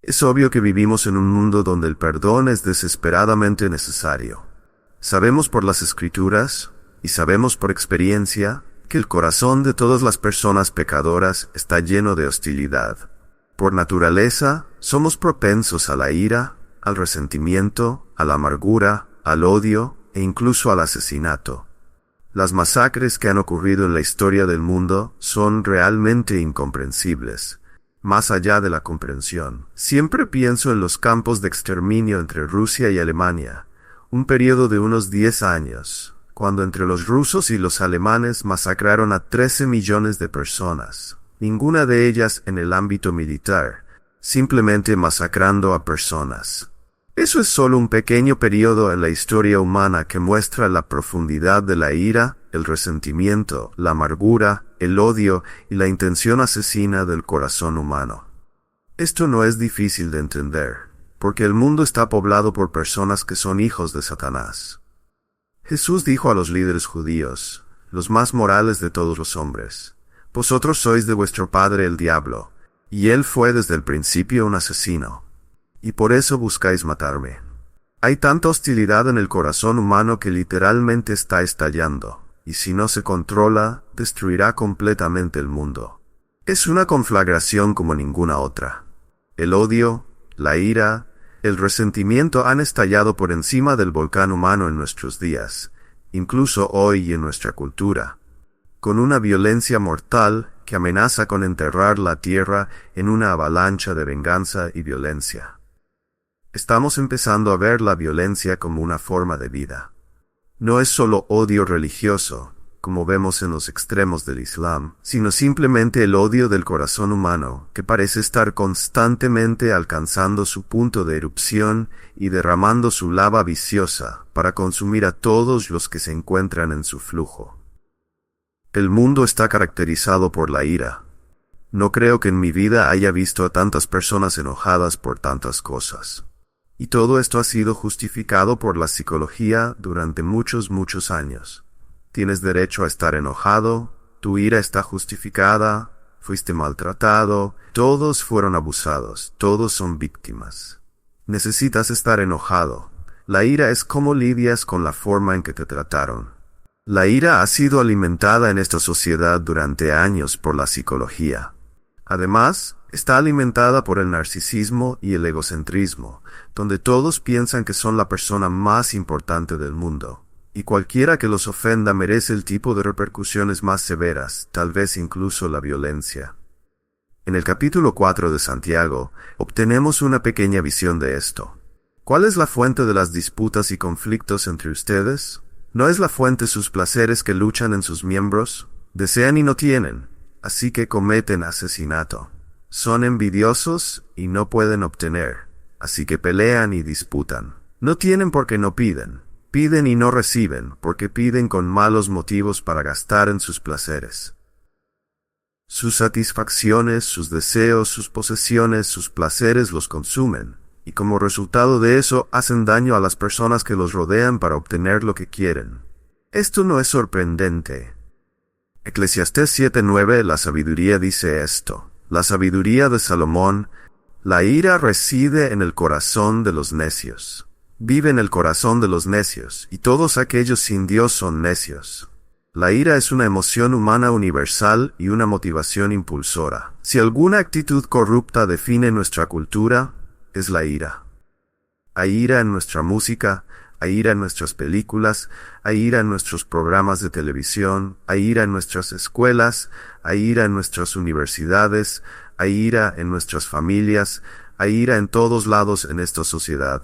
Es obvio que vivimos en un mundo donde el perdón es desesperadamente necesario. Sabemos por las Escrituras, y sabemos por experiencia, que el corazón de todas las personas pecadoras está lleno de hostilidad. Por naturaleza, somos propensos a la ira, al resentimiento, a la amargura, al odio e incluso al asesinato. Las masacres que han ocurrido en la historia del mundo son realmente incomprensibles. Más allá de la comprensión, siempre pienso en los campos de exterminio entre Rusia y Alemania, un periodo de unos 10 años, cuando entre los rusos y los alemanes masacraron a 13 millones de personas, ninguna de ellas en el ámbito militar, simplemente masacrando a personas. Eso es solo un pequeño periodo en la historia humana que muestra la profundidad de la ira, el resentimiento, la amargura, el odio y la intención asesina del corazón humano. Esto no es difícil de entender, porque el mundo está poblado por personas que son hijos de Satanás. Jesús dijo a los líderes judíos, los más morales de todos los hombres, «Vosotros sois de vuestro padre el diablo, y él fue desde el principio un asesino, y por eso buscáis matarme». Hay tanta hostilidad en el corazón humano que literalmente está estallando, y si no se controla, destruirá completamente el mundo. Es una conflagración como ninguna otra. El odio, la ira, el resentimiento han estallado por encima del volcán humano en nuestros días, incluso hoy y en nuestra cultura, con una violencia mortal que amenaza con enterrar la tierra en una avalancha de venganza y violencia. Estamos empezando a ver la violencia como una forma de vida. No es solo odio religioso, como vemos en los extremos del Islam, sino simplemente el odio del corazón humano, que parece estar constantemente alcanzando su punto de erupción y derramando su lava viciosa para consumir a todos los que se encuentran en su flujo. El mundo está caracterizado por la ira. No creo que en mi vida haya visto a tantas personas enojadas por tantas cosas. Y todo esto ha sido justificado por la psicología durante muchos años. Tienes derecho a estar enojado, tu ira está justificada, fuiste maltratado, todos fueron abusados, todos son víctimas. Necesitas estar enojado. La ira es cómo lidias con la forma en que te trataron. La ira ha sido alimentada en esta sociedad durante años por la psicología. Además, está alimentada por el narcisismo y el egocentrismo, donde todos piensan que son la persona más importante del mundo, y cualquiera que los ofenda merece el tipo de repercusiones más severas, tal vez incluso la violencia. En el capítulo 4 de Santiago, obtenemos una pequeña visión de esto. ¿Cuál es la fuente de las disputas y conflictos entre ustedes? ¿No es la fuente sus placeres que luchan en sus miembros? Desean y no tienen, así que cometen asesinato. Son envidiosos y no pueden obtener, así que pelean y disputan. No tienen porque no piden. Piden y no reciben, porque piden con malos motivos para gastar en sus placeres. Sus satisfacciones, sus deseos, sus posesiones, sus placeres los consumen, y como resultado de eso hacen daño a las personas que los rodean para obtener lo que quieren. Esto no es sorprendente. Eclesiastés 7:9, la sabiduría dice esto. La sabiduría de Salomón, la ira reside en el corazón de los necios. Vive en el corazón de los necios, y todos aquellos sin Dios son necios. La ira es una emoción humana universal y una motivación impulsora. Si alguna actitud corrupta define nuestra cultura, es la ira. Hay ira en nuestra música, hay ira en nuestras películas, hay ira en nuestros programas de televisión, hay ira en nuestras escuelas, hay ira en nuestras universidades, hay ira en nuestras familias, hay ira en todos lados en esta sociedad.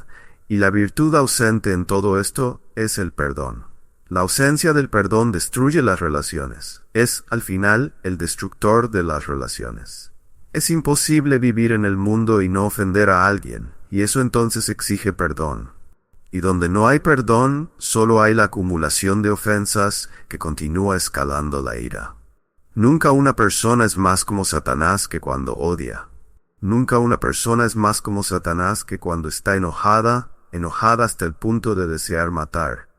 Y la virtud ausente en todo esto es el perdón. La ausencia del perdón destruye las relaciones. Es, al final, el destructor de las relaciones. Es imposible vivir en el mundo y no ofender a alguien, y eso entonces exige perdón. Y donde no hay perdón, solo hay la acumulación de ofensas que continúa escalando la ira. Nunca una persona es más como Satanás que cuando odia. Nunca una persona es más como Satanás que cuando está enojada hasta el punto de desear matar.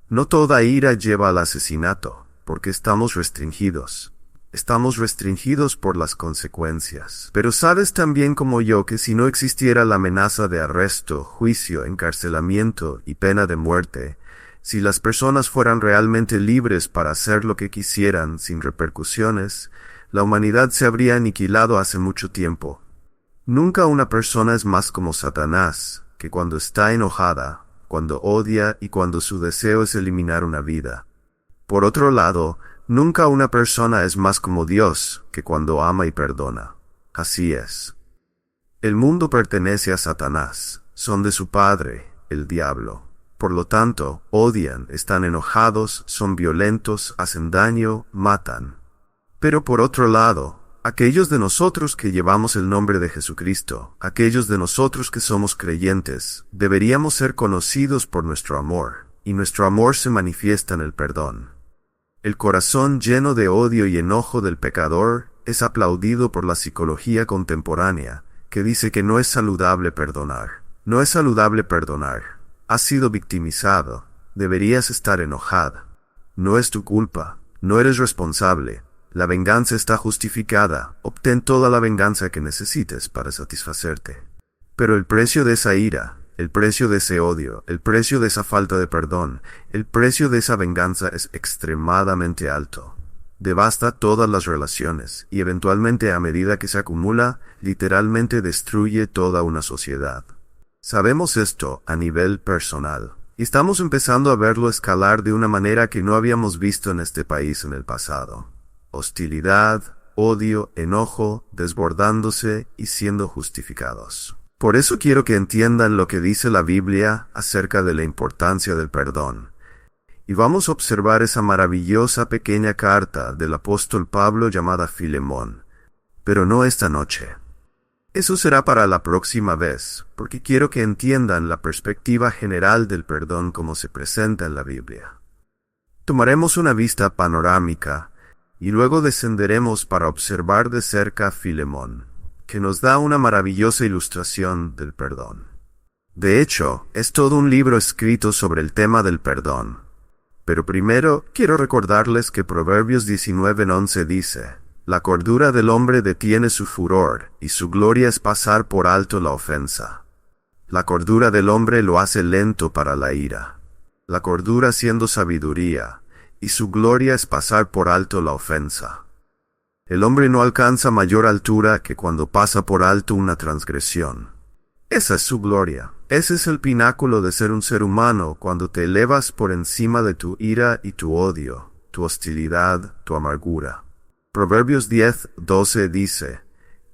No toda ira lleva al asesinato, porque estamos restringidos. Estamos restringidos por las consecuencias. Pero sabes también como yo que si no existiera la amenaza de arresto, juicio, encarcelamiento y pena de muerte, si las personas fueran realmente libres para hacer lo que quisieran sin repercusiones, la humanidad se habría aniquilado hace mucho tiempo. Nunca una persona es más como Satanás, que cuando está enojada, cuando odia y cuando su deseo es eliminar una vida. Por otro lado, nunca una persona es más como Dios, que cuando ama y perdona. Así es. El mundo pertenece a Satanás, son de su padre, el diablo. Por lo tanto, odian, están enojados, son violentos, hacen daño, matan. Pero por otro lado, aquellos de nosotros que llevamos el nombre de Jesucristo, aquellos de nosotros que somos creyentes, deberíamos ser conocidos por nuestro amor, y nuestro amor se manifiesta en el perdón. El corazón lleno de odio y enojo del pecador es aplaudido por la psicología contemporánea, que dice que no es saludable perdonar. No es saludable perdonar. Has sido victimizado. Deberías estar enojada. No es tu culpa. No eres responsable. La venganza está justificada. Obtén toda la venganza que necesites para satisfacerte. Pero el precio de esa ira, el precio de ese odio, el precio de esa falta de perdón, el precio de esa venganza es extremadamente alto. Devasta todas las relaciones y eventualmente a medida que se acumula, literalmente destruye toda una sociedad. Sabemos esto a nivel personal, y estamos empezando a verlo escalar de una manera que no habíamos visto en este país en el pasado. Hostilidad, odio, enojo, desbordándose y siendo justificados. Por eso quiero que entiendan lo que dice la Biblia acerca de la importancia del perdón. Y vamos a observar esa maravillosa pequeña carta del apóstol Pablo llamada Filemón. Pero no esta noche. Eso será para la próxima vez, porque quiero que entiendan la perspectiva general del perdón como se presenta en la Biblia. Tomaremos una vista panorámica y luego descenderemos para observar de cerca a Filemón, que nos da una maravillosa ilustración del perdón. De hecho, es todo un libro escrito sobre el tema del perdón. Pero primero, quiero recordarles que Proverbios 19:11 dice: la cordura del hombre detiene su furor, y su gloria es pasar por alto la ofensa. La cordura del hombre lo hace lento para la ira. La cordura siendo sabiduría, y su gloria es pasar por alto la ofensa. El hombre no alcanza mayor altura que cuando pasa por alto una transgresión. Esa es su gloria. Ese es el pináculo de ser un ser humano cuando te elevas por encima de tu ira y tu odio, tu hostilidad, tu amargura. Proverbios 10:12 dice: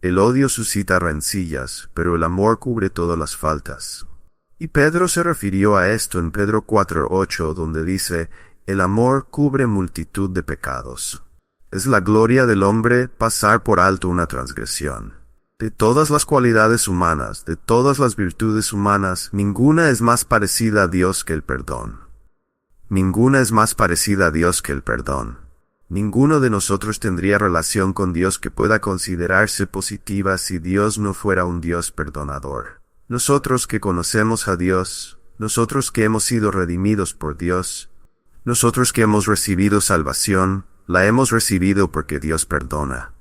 el odio suscita rencillas, pero el amor cubre todas las faltas. Y Pedro se refirió a esto en Pedro 4:8, donde dice: el amor cubre multitud de pecados. Es la gloria del hombre pasar por alto una transgresión. De todas las cualidades humanas, de todas las virtudes humanas, ninguna es más parecida a Dios que el perdón. Ninguna es más parecida a Dios que el perdón. Ninguno de nosotros tendría relación con Dios que pueda considerarse positiva si Dios no fuera un Dios perdonador. Nosotros que conocemos a Dios, nosotros que hemos sido redimidos por Dios, nosotros que hemos recibido salvación, la hemos recibido porque Dios perdona.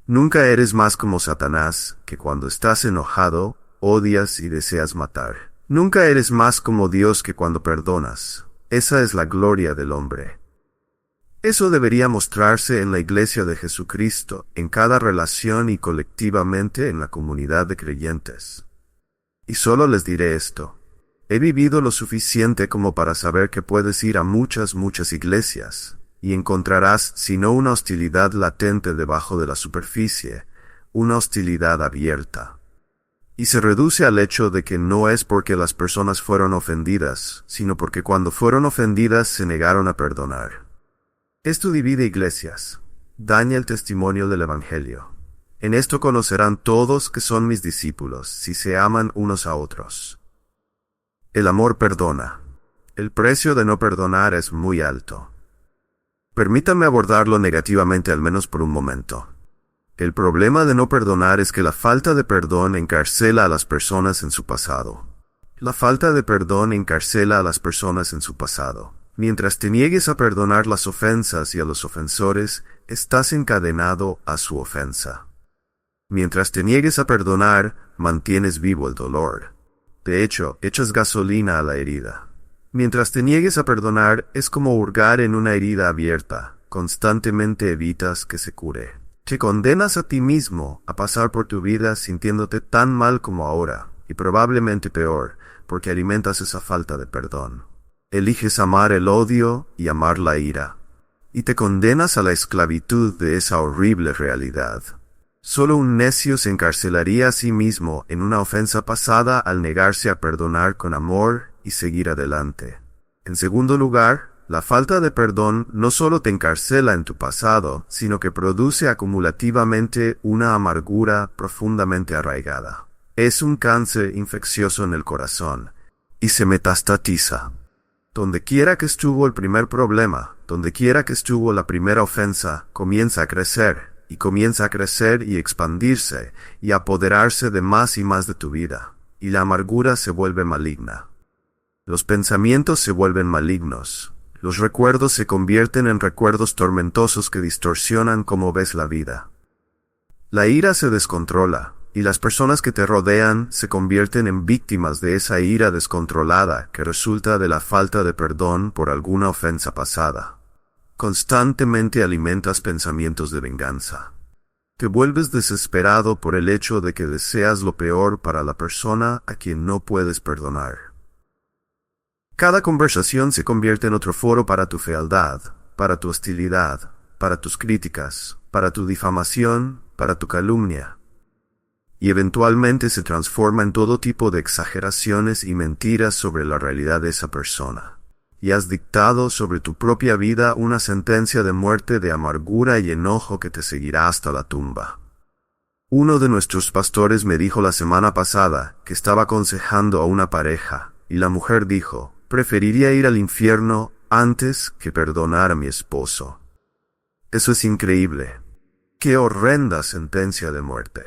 Nunca eres más como Satanás, que cuando estás enojado, odias y deseas matar. Nunca eres más como Dios que cuando perdonas. Esa es la gloria del hombre. Eso debería mostrarse en la Iglesia de Jesucristo, en cada relación y colectivamente en la comunidad de creyentes. Y solo les diré esto. He vivido lo suficiente como para saber que puedes ir a muchas iglesias, y encontrarás, si no una hostilidad latente debajo de la superficie, una hostilidad abierta. Y se reduce al hecho de que no es porque las personas fueron ofendidas, sino porque cuando fueron ofendidas se negaron a perdonar. Esto divide iglesias, daña el testimonio del Evangelio. En esto conocerán todos que son mis discípulos, si se aman unos a otros. El amor perdona. El precio de no perdonar es muy alto. Permítanme abordarlo negativamente al menos por un momento. El problema de no perdonar es que la falta de perdón encarcela a las personas en su pasado. La falta de perdón encarcela a las personas en su pasado. Mientras te niegues a perdonar las ofensas y a los ofensores, estás encadenado a su ofensa. Mientras te niegues a perdonar, mantienes vivo el dolor. De hecho, echas gasolina a la herida. Mientras te niegues a perdonar, es como hurgar en una herida abierta. Constantemente evitas que se cure. Te condenas a ti mismo a pasar por tu vida sintiéndote tan mal como ahora, y probablemente peor, porque alimentas esa falta de perdón. Eliges amar el odio y amar la ira, y te condenas a la esclavitud de esa horrible realidad. Solo un necio se encarcelaría a sí mismo en una ofensa pasada al negarse a perdonar con amor y seguir adelante. En segundo lugar, la falta de perdón no solo te encarcela en tu pasado, sino que produce acumulativamente una amargura profundamente arraigada. Es un cáncer infeccioso en el corazón, y se metastatiza. Donde quiera que estuvo el primer problema, donde quiera que estuvo la primera ofensa, comienza a crecer y expandirse, y apoderarse de más y más de tu vida, y la amargura se vuelve maligna. Los pensamientos se vuelven malignos. Los recuerdos se convierten en recuerdos tormentosos que distorsionan cómo ves la vida. La ira se descontrola, y las personas que te rodean se convierten en víctimas de esa ira descontrolada que resulta de la falta de perdón por alguna ofensa pasada. Constantemente alimentas pensamientos de venganza. Te vuelves desesperado por el hecho de que deseas lo peor para la persona a quien no puedes perdonar. Cada conversación se convierte en otro foro para tu fealdad, para tu hostilidad, para tus críticas, para tu difamación, para tu calumnia. Y eventualmente se transforma en todo tipo de exageraciones y mentiras sobre la realidad de esa persona. Y has dictado sobre tu propia vida una sentencia de muerte de amargura y enojo que te seguirá hasta la tumba. Uno de nuestros pastores me dijo la semana pasada que estaba aconsejando a una pareja, y la mujer dijo: preferiría ir al infierno antes que perdonar a mi esposo. Eso es increíble. ¡Qué horrenda sentencia de muerte!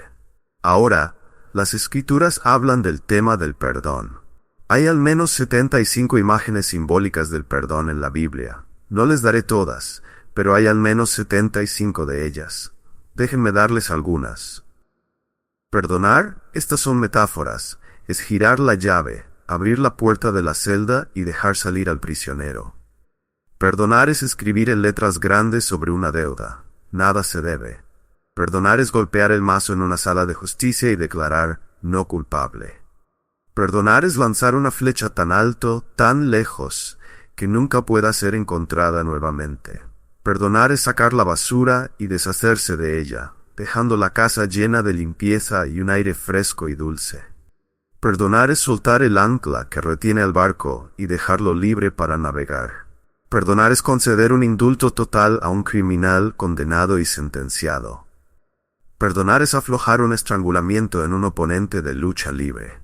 Ahora, las Escrituras hablan del tema del perdón. Hay al menos 75 imágenes simbólicas del perdón en la Biblia. No les daré todas, pero hay al menos 75 de ellas. Déjenme darles algunas. Perdonar, estas son metáforas, es girar la llave, abrir la puerta de la celda y dejar salir al prisionero. Perdonar es escribir en letras grandes sobre una deuda. Nada se debe. Perdonar es golpear el mazo en una sala de justicia y declarar no culpable. Perdonar es lanzar una flecha tan alto, tan lejos, que nunca pueda ser encontrada nuevamente. Perdonar es sacar la basura y deshacerse de ella, dejando la casa llena de limpieza y un aire fresco y dulce. Perdonar es soltar el ancla que retiene al barco y dejarlo libre para navegar. Perdonar es conceder un indulto total a un criminal condenado y sentenciado. Perdonar es aflojar un estrangulamiento en un oponente de lucha libre.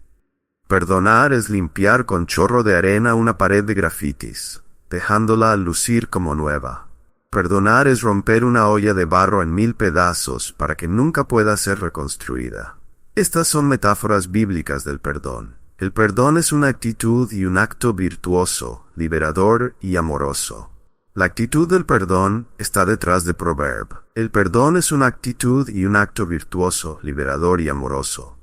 Perdonar es limpiar con chorro de arena una pared de grafitis, dejándola lucir como nueva. Perdonar es romper una olla de barro en 1000 pedazos para que nunca pueda ser reconstruida. Estas son metáforas bíblicas del perdón. El perdón es una actitud y un acto virtuoso, liberador y amoroso. La actitud del perdón está detrás de Proverb. El perdón es una actitud y un acto virtuoso, liberador y amoroso.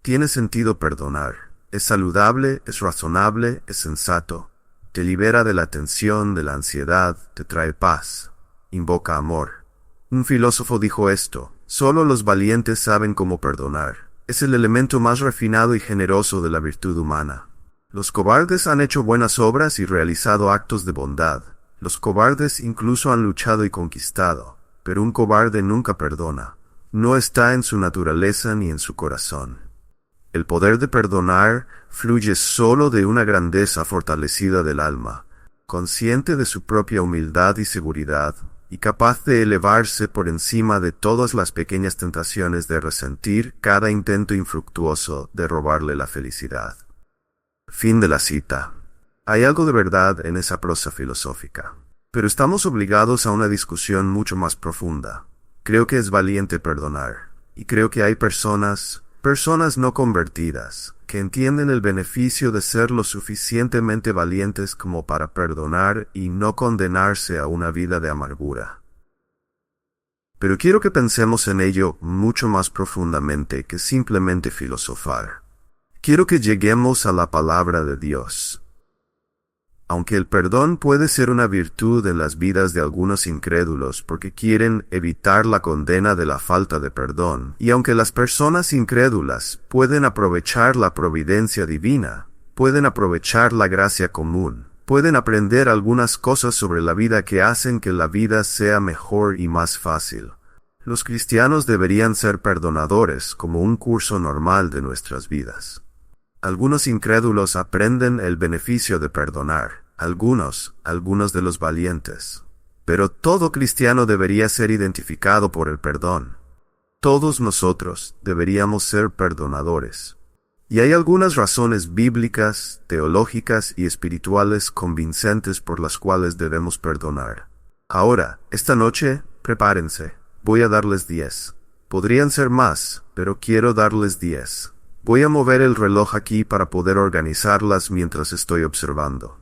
Tiene sentido perdonar. Es saludable, es razonable, es sensato. Te libera de la tensión, de la ansiedad, te trae paz. Invoca amor. Un filósofo dijo esto: solo los valientes saben cómo perdonar. Es el elemento más refinado y generoso de la virtud humana. Los cobardes han hecho buenas obras y realizado actos de bondad. Los cobardes incluso han luchado y conquistado, pero un cobarde nunca perdona. No está en su naturaleza ni en su corazón. El poder de perdonar fluye solo de una grandeza fortalecida del alma, consciente de su propia humildad y seguridad, y capaz de elevarse por encima de todas las pequeñas tentaciones de resentir cada intento infructuoso de robarle la felicidad. Fin de la cita. Hay algo de verdad en esa prosa filosófica. Pero estamos obligados a una discusión mucho más profunda. Creo que es valiente perdonar. Y creo que hay personas, Personas no convertidas, que entienden el beneficio de ser lo suficientemente valientes como para perdonar y no condenarse a una vida de amargura. Pero quiero que pensemos en ello mucho más profundamente que simplemente filosofar. Quiero que lleguemos a la palabra de Dios. Aunque el perdón puede ser una virtud en las vidas de algunos incrédulos porque quieren evitar la condena de la falta de perdón, y aunque las personas incrédulas pueden aprovechar la providencia divina, pueden aprovechar la gracia común, pueden aprender algunas cosas sobre la vida que hacen que la vida sea mejor y más fácil. Los cristianos deberían ser perdonadores como un curso normal de nuestras vidas. Algunos incrédulos aprenden el beneficio de perdonar, algunos de los valientes. Pero todo cristiano debería ser identificado por el perdón. Todos nosotros deberíamos ser perdonadores. Y hay algunas razones bíblicas, teológicas y espirituales convincentes por las cuales debemos perdonar. Ahora, esta noche, prepárense. Voy a darles 10. Podrían ser más, pero quiero darles 10. Voy a mover el reloj aquí para poder organizarlas mientras estoy observando.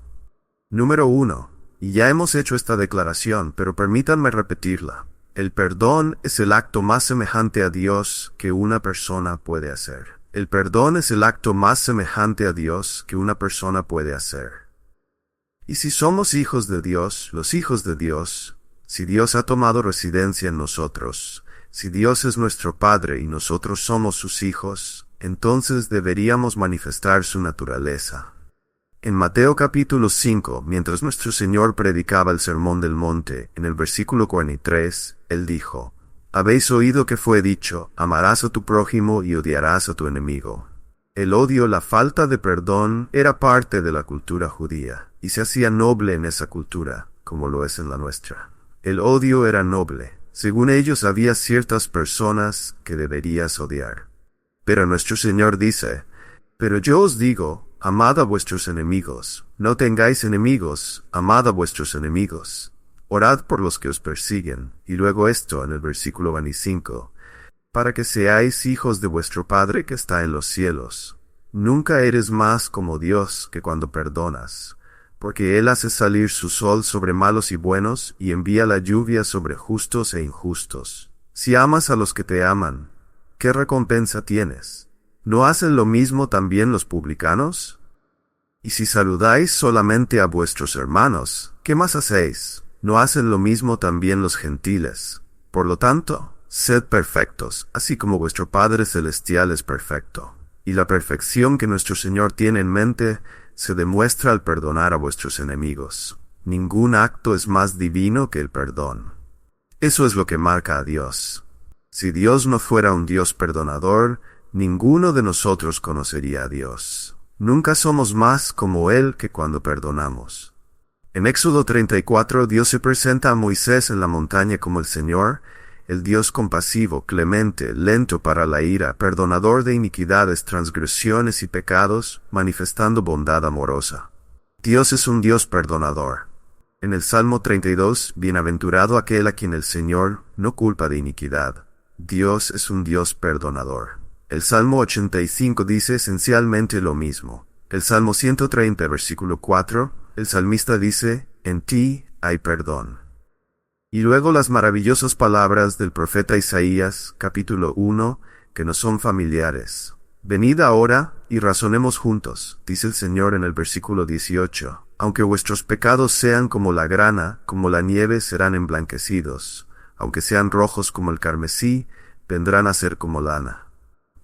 Número 1. Y ya hemos hecho esta declaración, pero permítanme repetirla. El perdón es el acto más semejante a Dios que una persona puede hacer. El perdón es el acto más semejante a Dios que una persona puede hacer. Y si somos hijos de Dios, los hijos de Dios, si Dios ha tomado residencia en nosotros, si Dios es nuestro Padre y nosotros somos sus hijos, entonces deberíamos manifestar su naturaleza. En Mateo capítulo 5, mientras nuestro Señor predicaba el Sermón del Monte, en el versículo 43, Él dijo, «Habéis oído que fue dicho, amarás a tu prójimo y odiarás a tu enemigo». El odio, la falta de perdón, era parte de la cultura judía, y se hacía noble en esa cultura, como lo es en la nuestra. El odio era noble. Según ellos había ciertas personas que deberías odiar. Pero nuestro Señor dice, «Pero yo os digo, amad a vuestros enemigos, no tengáis enemigos, amad a vuestros enemigos. Orad por los que os persiguen». Y luego esto en el versículo 25, «Para que seáis hijos de vuestro Padre que está en los cielos. Nunca eres más como Dios que cuando perdonas. Porque Él hace salir su sol sobre malos y buenos, y envía la lluvia sobre justos e injustos. Si amas a los que te aman, ¿qué recompensa tienes? ¿No hacen lo mismo también los publicanos? Y si saludáis solamente a vuestros hermanos, ¿qué más hacéis? ¿No hacen lo mismo también los gentiles? Por lo tanto, sed perfectos, así como vuestro Padre Celestial es perfecto. Y la perfección que nuestro Señor tiene en mente se demuestra al perdonar a vuestros enemigos. Ningún acto es más divino que el perdón. Eso es lo que marca a Dios. Si Dios no fuera un Dios perdonador, ninguno de nosotros conocería a Dios. Nunca somos más como Él que cuando perdonamos. En Éxodo 34, Dios se presenta a Moisés en la montaña como el Señor, el Dios compasivo, clemente, lento para la ira, perdonador de iniquidades, transgresiones y pecados, manifestando bondad amorosa. Dios es un Dios perdonador. En el Salmo 32, bienaventurado aquel a quien el Señor no culpa de iniquidad. Dios es un Dios perdonador. El Salmo 85 dice esencialmente lo mismo. El Salmo 130, versículo 4, el salmista dice, «En ti hay perdón». Y luego las maravillosas palabras del profeta Isaías, capítulo 1, que nos son familiares. «Venid ahora y razonemos juntos», dice el Señor en el versículo 18. «Aunque vuestros pecados sean como la grana, como la nieve serán emblanquecidos. Aunque sean rojos como el carmesí, vendrán a ser como lana».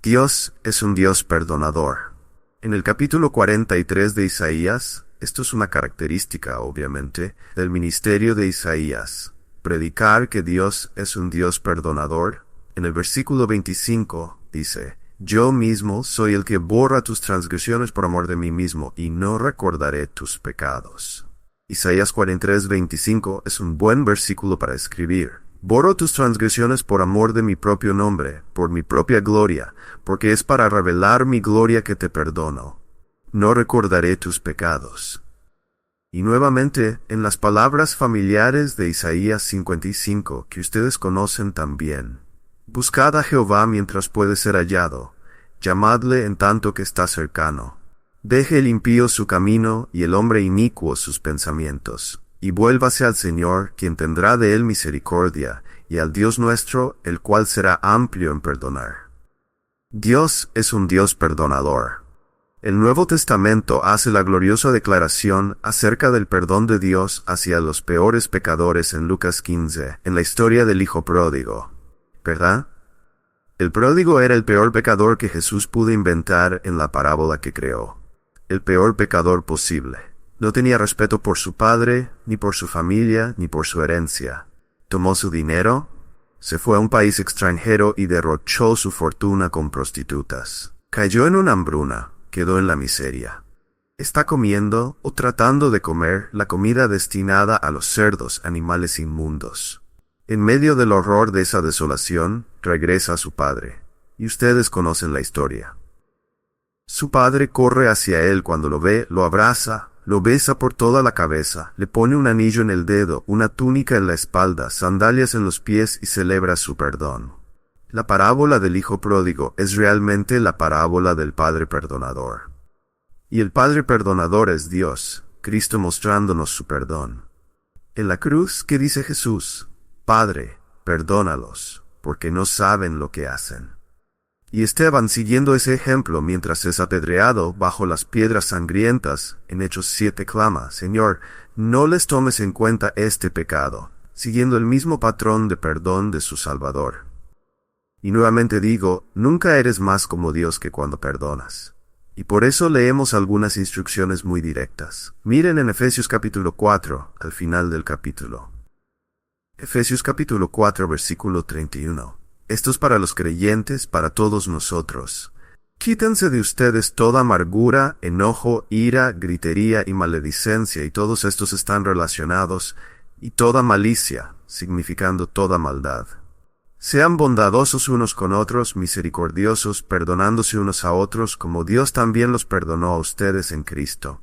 Dios es un Dios perdonador. En el capítulo 43 de Isaías, esto es una característica, obviamente, del ministerio de Isaías. Predicar que Dios es un Dios perdonador. En el versículo 25 dice, «Yo mismo soy el que borra tus transgresiones por amor de mí mismo, y no recordaré tus pecados». Isaías 43, 25 es un buen versículo para escribir. «Borro tus transgresiones por amor de mi propio nombre, por mi propia gloria, porque es para revelar mi gloria que te perdono. No recordaré tus pecados». Y nuevamente, en las palabras familiares de Isaías 55, que ustedes conocen también. «Buscad a Jehová mientras puede ser hallado, llamadle en tanto que está cercano. Deje el impío su camino y el hombre inicuo sus pensamientos, y vuélvase al Señor, quien tendrá de él misericordia, y al Dios nuestro, el cual será amplio en perdonar. Dios es un Dios perdonador. El Nuevo Testamento hace la gloriosa declaración acerca del perdón de Dios hacia los peores pecadores en Lucas 15, en la historia del Hijo Pródigo. ¿Verdad? El pródigo era el peor pecador que Jesús pudo inventar en la parábola que creó. El peor pecador posible. No tenía respeto por su padre, ni por su familia, ni por su herencia. Tomó su dinero, se fue a un país extranjero y derrochó su fortuna con prostitutas. Cayó en una hambruna, quedó en la miseria. Está comiendo o tratando de comer la comida destinada a los cerdos, animales inmundos. En medio del horror de esa desolación, regresa a su padre. Y ustedes conocen la historia. Su padre corre hacia él cuando lo ve, lo abraza, lo besa por toda la cabeza, le pone un anillo en el dedo, una túnica en la espalda, sandalias en los pies y celebra su perdón. La parábola del Hijo Pródigo es realmente la parábola del Padre Perdonador. Y el Padre Perdonador es Dios, Cristo mostrándonos su perdón. En la cruz, ¿qué dice Jesús? Padre, perdónalos, porque no saben lo que hacen. Y Esteban, siguiendo ese ejemplo mientras es apedreado bajo las piedras sangrientas, en Hechos 7 clama, Señor, no les tomes en cuenta este pecado, siguiendo el mismo patrón de perdón de su Salvador. Y nuevamente digo, nunca eres más como Dios que cuando perdonas. Y por eso leemos algunas instrucciones muy directas. Miren en Efesios capítulo 4, al final del capítulo. Efesios capítulo 4, versículo 31. Esto es para los creyentes, para todos nosotros. Quítense de ustedes toda amargura, enojo, ira, gritería y maledicencia, y todos estos están relacionados, y toda malicia, significando toda maldad. Sean bondadosos unos con otros, misericordiosos, perdonándose unos a otros, como Dios también los perdonó a ustedes en Cristo.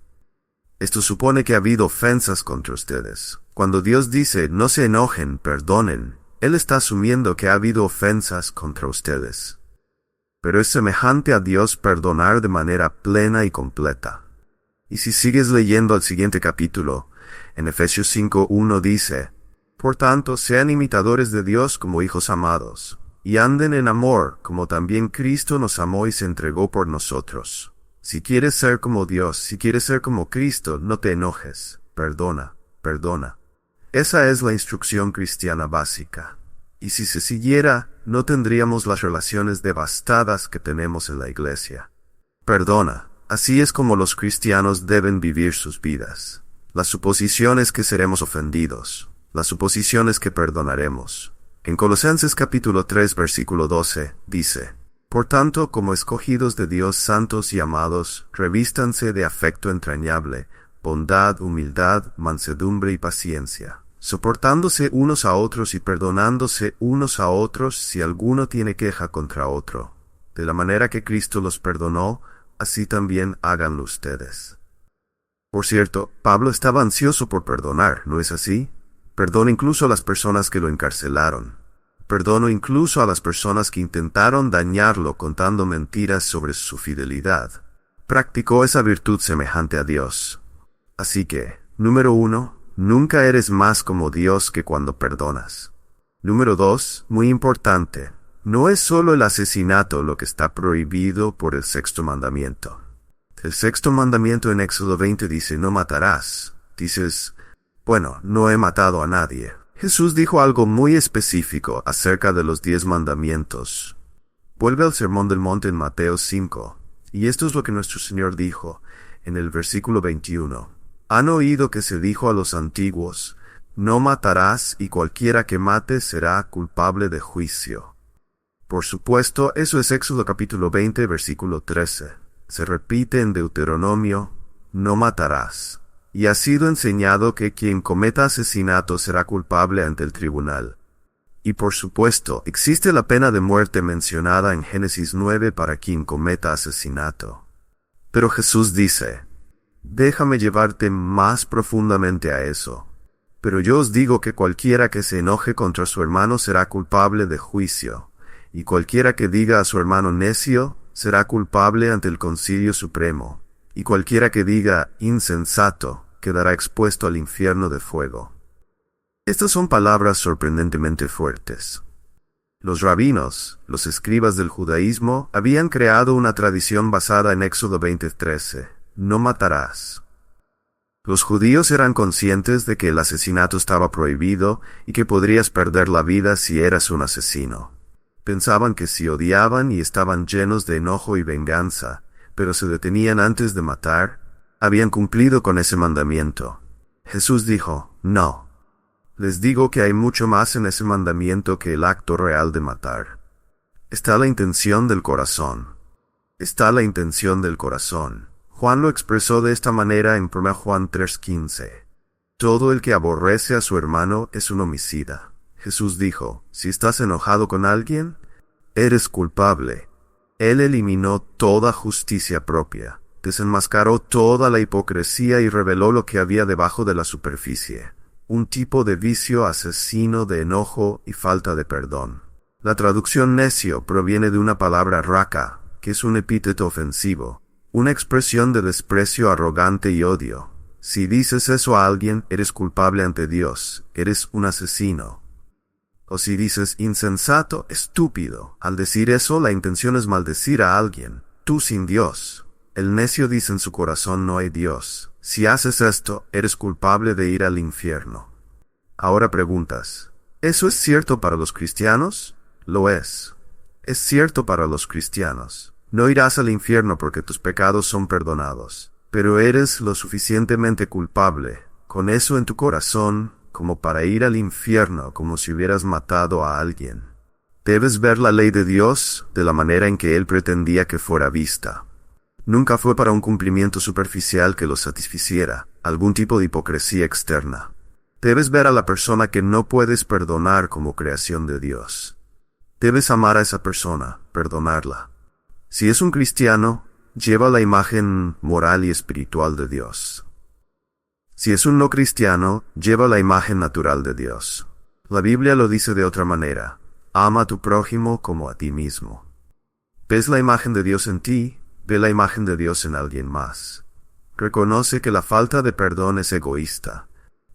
Esto supone que ha habido ofensas contra ustedes. Cuando Dios dice, no se enojen, perdonen, Él está asumiendo que ha habido ofensas contra ustedes. Pero es semejante a Dios perdonar de manera plena y completa. Y si sigues leyendo al siguiente capítulo, en Efesios 5:1 dice, Por tanto, sean imitadores de Dios como hijos amados, y anden en amor, como también Cristo nos amó y se entregó por nosotros. Si quieres ser como Dios, si quieres ser como Cristo, no te enojes, perdona. Esa es la instrucción cristiana básica. Y si se siguiera, no tendríamos las relaciones devastadas que tenemos en la iglesia. Perdona. Así es como los cristianos deben vivir sus vidas. La suposición es que seremos ofendidos. La suposición es que perdonaremos. En Colosenses capítulo 3 versículo 12, dice, Por tanto, como escogidos de Dios santos y amados, revístanse de afecto entrañable, bondad, humildad, mansedumbre y paciencia, soportándose unos a otros y perdonándose unos a otros si alguno tiene queja contra otro. De la manera que Cristo los perdonó, así también háganlo ustedes. Por cierto, Pablo estaba ansioso por perdonar, ¿no es así? Perdona incluso a las personas que lo encarcelaron. Perdonó incluso a las personas que intentaron dañarlo contando mentiras sobre su fidelidad. Practicó esa virtud semejante a Dios. Así que, número 1, nunca eres más como Dios que cuando perdonas. Número 2, muy importante, no es solo el asesinato lo que está prohibido por el sexto mandamiento. El sexto mandamiento en Éxodo 20 dice, no matarás. Dices, bueno, no he matado a nadie. Jesús dijo algo muy específico acerca de los 10 mandamientos. Vuelve al Sermón del Monte en Mateo 5, y esto es lo que nuestro Señor dijo en el versículo 21. Han oído que se dijo a los antiguos, no matarás y cualquiera que mate será culpable de juicio. Por supuesto, eso es Éxodo capítulo 20, versículo 13. Se repite en Deuteronomio, no matarás. Y ha sido enseñado que quien cometa asesinato será culpable ante el tribunal. Y por supuesto, existe la pena de muerte mencionada en Génesis 9 para quien cometa asesinato. Pero Jesús dice, déjame llevarte más profundamente a eso. Pero yo os digo que cualquiera que se enoje contra su hermano será culpable de juicio, y cualquiera que diga a su hermano necio, será culpable ante el Concilio Supremo, y cualquiera que diga insensato quedará expuesto al infierno de fuego. Estas son palabras sorprendentemente fuertes. Los rabinos, los escribas del judaísmo, habían creado una tradición basada en Éxodo 20:13, no matarás. Los judíos eran conscientes de que el asesinato estaba prohibido y que podrías perder la vida si eras un asesino. Pensaban que si odiaban y estaban llenos de enojo y venganza, pero se detenían antes de matar, habían cumplido con ese mandamiento. Jesús dijo, no. Les digo que hay mucho más en ese mandamiento que el acto real de matar. Está la intención del corazón. Está la intención del corazón. Juan lo expresó de esta manera en 1 Juan 3:15. Todo el que aborrece a su hermano es un homicida. Jesús dijo, si estás enojado con alguien, eres culpable. Él eliminó toda justicia propia, desenmascaró toda la hipocresía y reveló lo que había debajo de la superficie. Un tipo de vicio asesino de enojo y falta de perdón. La traducción necio proviene de una palabra raka, que es un epíteto ofensivo, una expresión de desprecio arrogante y odio. Si dices eso a alguien, eres culpable ante Dios, eres un asesino. O si dices insensato, estúpido. Al decir eso, la intención es maldecir a alguien, tú sin Dios. El necio dice en su corazón no hay Dios. Si haces esto, eres culpable de ir al infierno. Ahora preguntas, ¿eso es cierto para los cristianos? Lo es. Es cierto para los cristianos. No irás al infierno porque tus pecados son perdonados, pero eres lo suficientemente culpable, con eso en tu corazón, como para ir al infierno como si hubieras matado a alguien. Debes ver la ley de Dios de la manera en que Él pretendía que fuera vista. Nunca fue para un cumplimiento superficial que lo satisficiera, algún tipo de hipocresía externa. Debes ver a la persona que no puedes perdonar como creación de Dios. Debes amar a esa persona, perdonarla. Si es un cristiano, lleva la imagen moral y espiritual de Dios. Si es un no cristiano, lleva la imagen natural de Dios. La Biblia lo dice de otra manera, ama a tu prójimo como a ti mismo. ¿Ves la imagen de Dios en ti? Ve la imagen de Dios en alguien más. Reconoce que la falta de perdón es egoísta.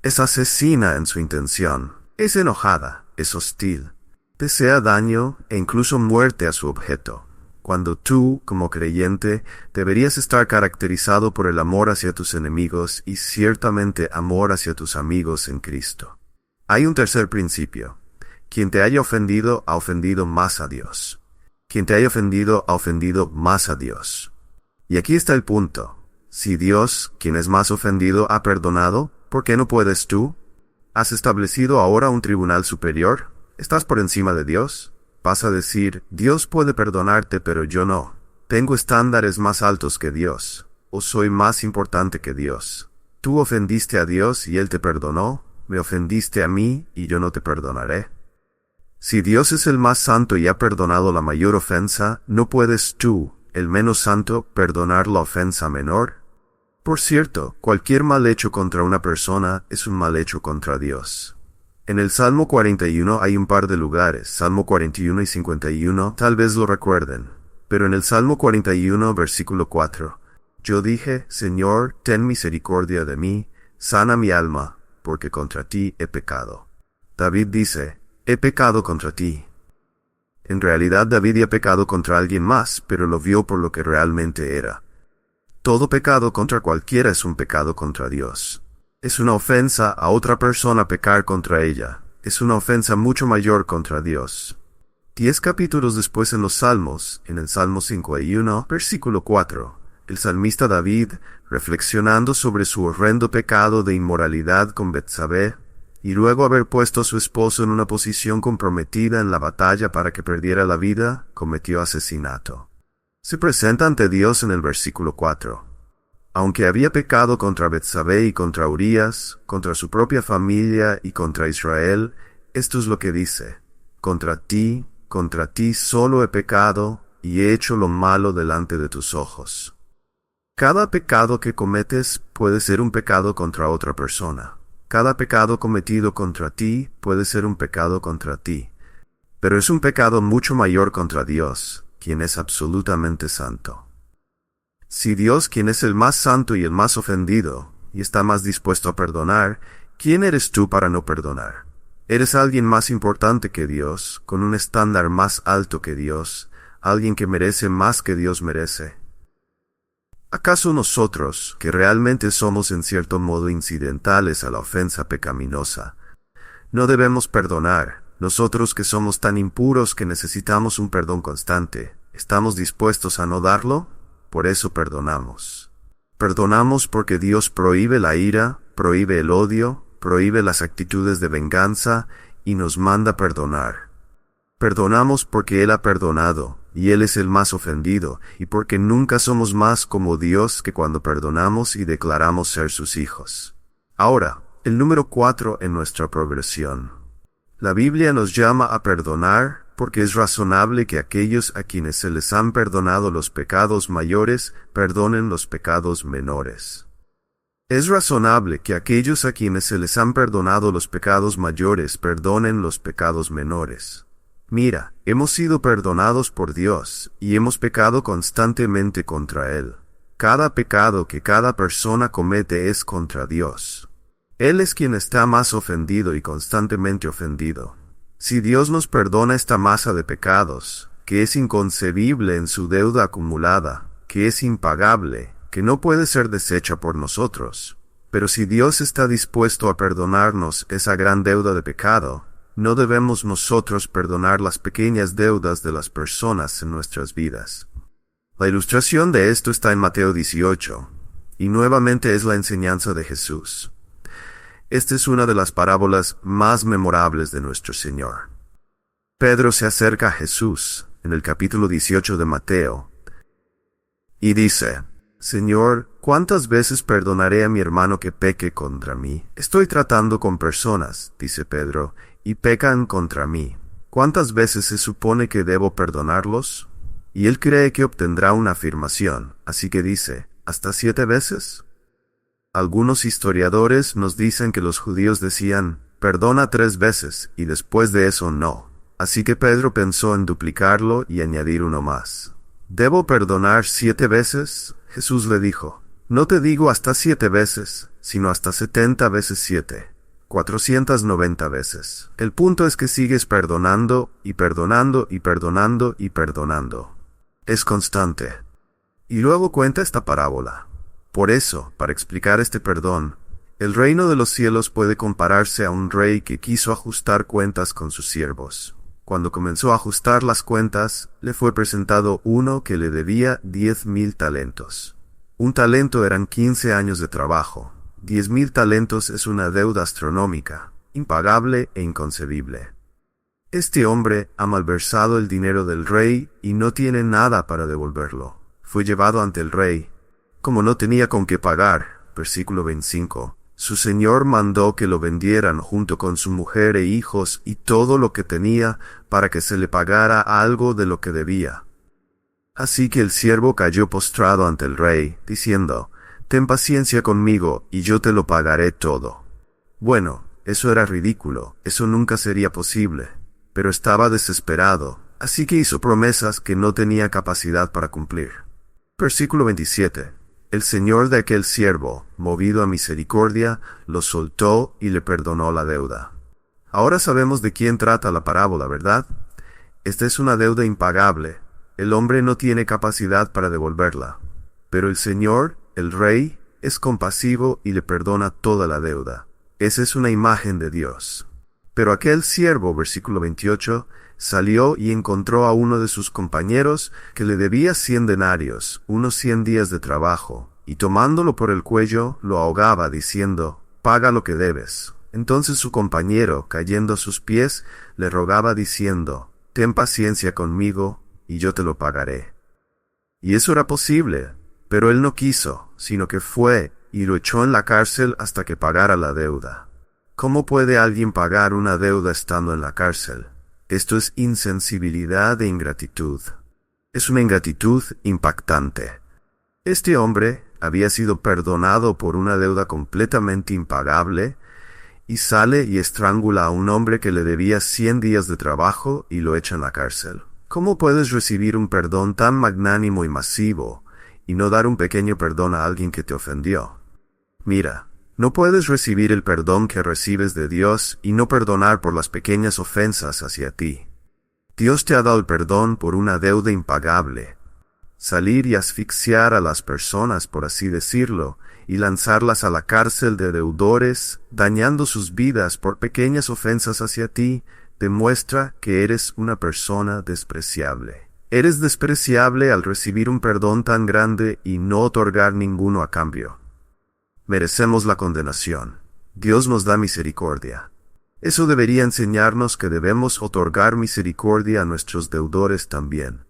Es asesina en su intención. Es enojada. Es hostil. Desea daño e incluso muerte a su objeto. Cuando tú, como creyente, deberías estar caracterizado por el amor hacia tus enemigos y ciertamente amor hacia tus amigos en Cristo. Hay un tercer principio. Quien te haya ofendido ha ofendido más a Dios. Quien te haya ofendido ha ofendido más a Dios. Y aquí está el punto. Si Dios, quien es más ofendido, ha perdonado, ¿por qué no puedes tú? ¿Has establecido ahora un tribunal superior? ¿Estás por encima de Dios? Vas a decir, Dios puede perdonarte, pero yo no. Tengo estándares más altos que Dios. O soy más importante que Dios. Tú ofendiste a Dios y Él te perdonó. Me ofendiste a mí y yo no te perdonaré. Si Dios es el más santo y ha perdonado la mayor ofensa, ¿no puedes tú, el menos santo, perdonar la ofensa menor? Por cierto, cualquier mal hecho contra una persona es un mal hecho contra Dios. En el Salmo 41 hay un par de lugares, Salmo 41 y 51, tal vez lo recuerden. Pero en el Salmo 41, versículo 4, yo dije, Señor, ten misericordia de mí, sana mi alma, porque contra ti he pecado. David dice, he pecado contra ti. En realidad David había pecado contra alguien más, pero lo vio por lo que realmente era. Todo pecado contra cualquiera es un pecado contra Dios. Es una ofensa a otra persona pecar contra ella. Es una ofensa mucho mayor contra Dios. 10 capítulos después en los Salmos, en el Salmo 51, versículo 4, el salmista David, reflexionando sobre su horrendo pecado de inmoralidad con Betsabé, y luego haber puesto a su esposo en una posición comprometida en la batalla para que perdiera la vida, cometió asesinato. Se presenta ante Dios en el versículo 4. Aunque había pecado contra Betsabé y contra Urías, contra su propia familia y contra Israel, esto es lo que dice, contra ti solo he pecado y he hecho lo malo delante de tus ojos. Cada pecado que cometes puede ser un pecado contra otra persona. Cada pecado cometido contra ti puede ser un pecado contra ti. Pero es un pecado mucho mayor contra Dios. quien es absolutamente santo. Si Dios, quien es el más santo y el más ofendido, y está más dispuesto a perdonar, ¿quién eres tú para no perdonar? Eres alguien más importante que Dios, con un estándar más alto que Dios, alguien que merece más que Dios merece. ¿Acaso nosotros, que realmente somos en cierto modo incidentales a la ofensa pecaminosa, no debemos perdonar? Nosotros que somos tan impuros que necesitamos un perdón constante, ¿estamos dispuestos a no darlo? Por eso perdonamos. Perdonamos porque Dios prohíbe la ira, prohíbe el odio, prohíbe las actitudes de venganza y nos manda perdonar. Perdonamos porque Él ha perdonado, y Él es el más ofendido, y porque nunca somos más como Dios que cuando perdonamos y declaramos ser sus hijos. Ahora, el número 4 en nuestra progresión. La Biblia nos llama a perdonar porque es razonable que aquellos a quienes se les han perdonado los pecados mayores perdonen los pecados menores. Es razonable que aquellos a quienes se les han perdonado los pecados mayores perdonen los pecados menores. Mira, hemos sido perdonados por Dios, y hemos pecado constantemente contra Él. Cada pecado que cada persona comete es contra Dios. Él es quien está más ofendido y constantemente ofendido. Si Dios nos perdona esta masa de pecados, que es inconcebible en su deuda acumulada, que es impagable, que no puede ser deshecha por nosotros, pero si Dios está dispuesto a perdonarnos esa gran deuda de pecado, ¿no debemos nosotros perdonar las pequeñas deudas de las personas en nuestras vidas? La ilustración de esto está en Mateo 18, y nuevamente es la enseñanza de Jesús. Esta es una de las parábolas más memorables de nuestro Señor. Pedro se acerca a Jesús, en el capítulo 18 de Mateo, y dice: Señor, ¿cuántas veces perdonaré a mi hermano que peque contra mí? Estoy tratando con personas, dice Pedro, y pecan contra mí. ¿Cuántas veces se supone que debo perdonarlos? Y él cree que obtendrá una afirmación, así que dice: ¿hasta 7 veces? Algunos historiadores nos dicen que los judíos decían: perdona 3 veces, y después de eso no. Así que Pedro pensó en duplicarlo y añadir uno más. ¿Debo perdonar 7 veces? Jesús le dijo: no te digo hasta 7 veces, sino hasta 70 veces 7. 490 veces. El punto es que sigues perdonando, y perdonando, y perdonando, y perdonando. Es constante. Y luego cuenta esta parábola. Por eso, para explicar este perdón, el reino de los cielos puede compararse a un rey que quiso ajustar cuentas con sus siervos. Cuando comenzó a ajustar las cuentas, le fue presentado uno que le debía 10,000 talentos. Un talento eran 15 años de trabajo. 10,000 talentos es una deuda astronómica, impagable e inconcebible. Este hombre ha malversado el dinero del rey y no tiene nada para devolverlo. Fue llevado ante el rey. Como no tenía con qué pagar, versículo 25, su señor mandó que lo vendieran junto con su mujer e hijos y todo lo que tenía para que se le pagara algo de lo que debía. Así que el siervo cayó postrado ante el rey, diciendo: ten paciencia conmigo y yo te lo pagaré todo. Bueno, eso era ridículo, eso nunca sería posible, pero estaba desesperado, así que hizo promesas que no tenía capacidad para cumplir. Versículo 27. El señor de aquel siervo, movido a misericordia, lo soltó y le perdonó la deuda. Ahora sabemos de quién trata la parábola, ¿verdad? Esta es una deuda impagable. El hombre no tiene capacidad para devolverla. Pero el Señor, el Rey, es compasivo y le perdona toda la deuda. Esa es una imagen de Dios. Pero aquel siervo, versículo 28, salió y encontró a uno de sus compañeros que le debía 100 denarios, unos 100 días de trabajo, y tomándolo por el cuello, lo ahogaba, diciendo: paga lo que debes. Entonces su compañero, cayendo a sus pies, le rogaba diciendo: ten paciencia conmigo, y yo te lo pagaré. Y eso era posible, pero él no quiso, sino que fue y lo echó en la cárcel hasta que pagara la deuda. ¿Cómo puede alguien pagar una deuda estando en la cárcel? Esto es insensibilidad e ingratitud. Es una ingratitud impactante. Este hombre había sido perdonado por una deuda completamente impagable, y sale y estrangula a un hombre que le debía 100 días de trabajo y lo echa en la cárcel. ¿Cómo puedes recibir un perdón tan magnánimo y masivo y no dar un pequeño perdón a alguien que te ofendió? Mira, no puedes recibir el perdón que recibes de Dios y no perdonar por las pequeñas ofensas hacia ti. Dios te ha dado el perdón por una deuda impagable. Salir y asfixiar a las personas, por así decirlo, y lanzarlas a la cárcel de deudores, dañando sus vidas por pequeñas ofensas hacia ti, demuestra que eres una persona despreciable. Eres despreciable al recibir un perdón tan grande y no otorgar ninguno a cambio. Merecemos la condenación. Dios nos da misericordia. Eso debería enseñarnos que debemos otorgar misericordia a nuestros deudores también.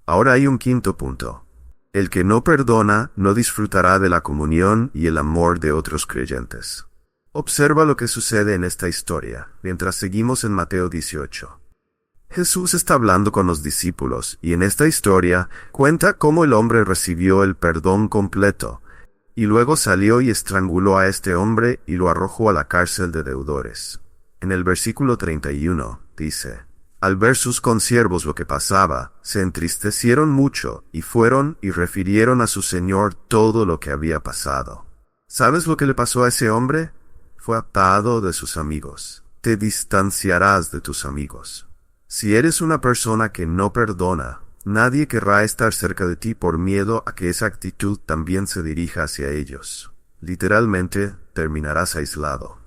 Ahora hay un quinto punto. El que no perdona no disfrutará de la comunión y el amor de otros creyentes. Observa lo que sucede en esta historia, mientras seguimos en Mateo 18. Jesús está hablando con los discípulos, y en esta historia cuenta cómo el hombre recibió el perdón completo, y luego salió y estranguló a este hombre y lo arrojó a la cárcel de deudores. En el versículo 31 dice: Al ver sus consiervos lo que pasaba, se entristecieron mucho y fueron y refirieron a su señor todo lo que había pasado. ¿Sabes lo que le pasó a ese hombre? Fue atado de sus amigos. Te distanciarás de tus amigos. Si eres una persona que no perdona, nadie querrá estar cerca de ti por miedo a que esa actitud también se dirija hacia ellos. Literalmente, terminarás aislado.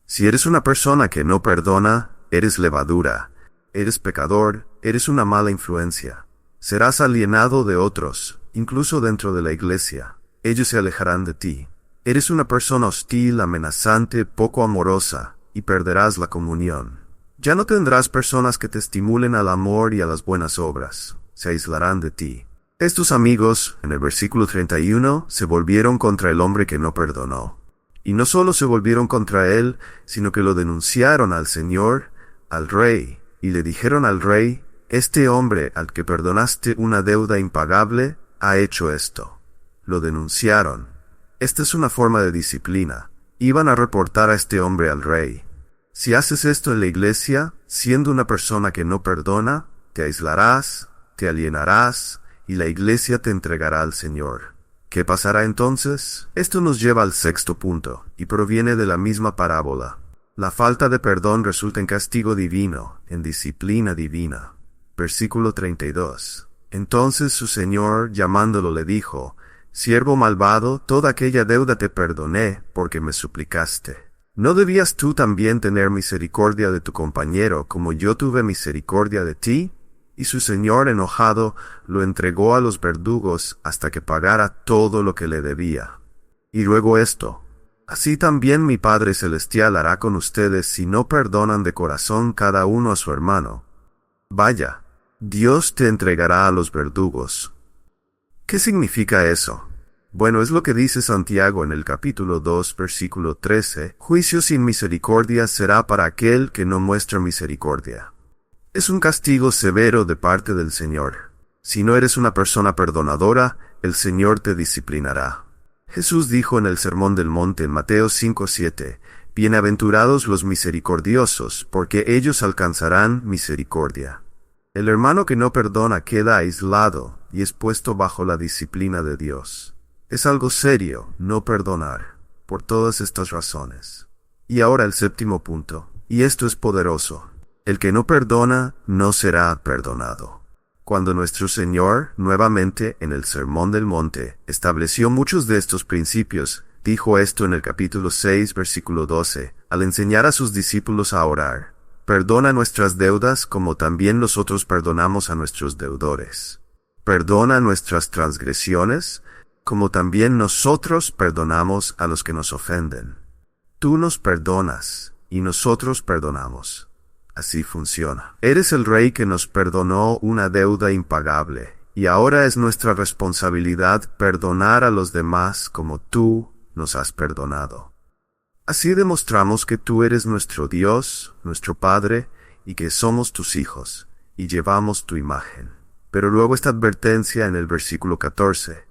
Si eres una persona que no perdona, eres levadura. Eres pecador, eres una mala influencia. Serás alienado de otros, incluso dentro de la iglesia. Ellos se alejarán de ti. Eres una persona hostil, amenazante, poco amorosa, y perderás la comunión. Ya no tendrás personas que te estimulen al amor y a las buenas obras. Se aislarán de ti. Estos amigos, en el versículo 31, se volvieron contra el hombre que no perdonó. Y no solo se volvieron contra él, sino que lo denunciaron al Señor, al rey, y le dijeron al rey: este hombre al que perdonaste una deuda impagable, ha hecho esto. Lo denunciaron. Esta es una forma de disciplina. Iban a reportar a este hombre al rey. Si haces esto en la iglesia, siendo una persona que no perdona, te aislarás, te alienarás, y la iglesia te entregará al Señor. ¿Qué pasará entonces? Esto nos lleva al sexto punto, y proviene de la misma parábola. La falta de perdón resulta en castigo divino, en disciplina divina. Versículo 32. Entonces su señor, llamándolo, le dijo: siervo malvado, toda aquella deuda te perdoné, porque me suplicaste. ¿No debías tú también tener misericordia de tu compañero, como yo tuve misericordia de ti? Y su señor, enojado, lo entregó a los verdugos hasta que pagara todo lo que le debía. Y luego esto: así también mi Padre Celestial hará con ustedes si no perdonan de corazón cada uno a su hermano. Vaya, Dios te entregará a los verdugos. ¿Qué significa eso? Bueno, es lo que dice Santiago en el capítulo 2, versículo 13. Juicio sin misericordia será para aquel que no muestra misericordia. Es un castigo severo de parte del Señor. Si no eres una persona perdonadora, el Señor te disciplinará. Jesús dijo en el Sermón del Monte en Mateo 5:7, bienaventurados los misericordiosos, porque ellos alcanzarán misericordia. El hermano que no perdona queda aislado y es puesto bajo la disciplina de Dios. Es algo serio no perdonar, por todas estas razones. Y ahora el séptimo punto, y esto es poderoso: el que no perdona no será perdonado. Cuando nuestro Señor, nuevamente en el Sermón del Monte, estableció muchos de estos principios, dijo esto en el capítulo 6, versículo 12, al enseñar a sus discípulos a orar: perdona nuestras deudas como también nosotros perdonamos a nuestros deudores. Perdona nuestras transgresiones, como también nosotros perdonamos a los que nos ofenden. Tú nos perdonas, y nosotros perdonamos. Así funciona. Eres el Rey que nos perdonó una deuda impagable, y ahora es nuestra responsabilidad perdonar a los demás como tú nos has perdonado. Así demostramos que tú eres nuestro Dios, nuestro Padre, y que somos tus hijos, y llevamos tu imagen. Pero luego esta advertencia en el versículo 14.